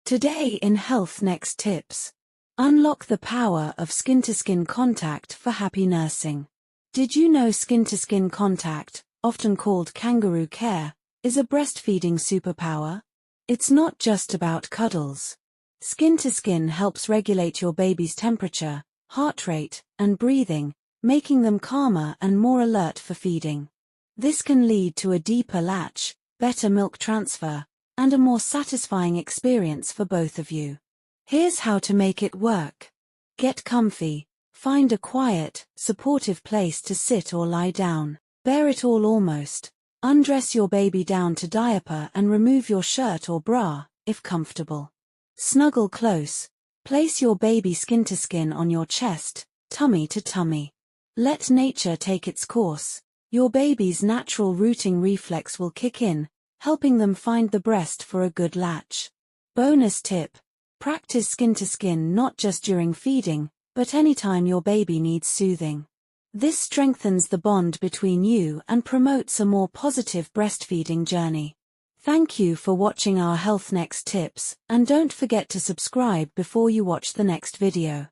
Today in Health Next Tips. Unlock the power of skin-to-skin contact for happy nursing. Did you know skin-to-skin contact, often called kangaroo care, is a breastfeeding superpower? It's not just about cuddles. Skin-to-skin helps regulate your baby's temperature, heart rate, and breathing, making them calmer and more alert for feeding. This can lead to a deeper latch, better milk transfer, and a more satisfying experience for both of you. Here's how to make it work. Get comfy. Find a quiet, supportive place to sit or lie down. Bear it all almost. Undress your baby down to diaper and remove your shirt or bra, if comfortable. Snuggle close. Place your baby skin to skin on your chest, tummy to tummy. Let nature take its course. Your baby's natural rooting reflex will kick in, helping them find the breast for a good latch. Bonus tip: practice skin to skin not just during feeding, but anytime your baby needs soothing. This strengthens the bond between you and promotes a more positive breastfeeding journey. Thank you for watching our Health Next tips, and don't forget to subscribe before you watch the next video.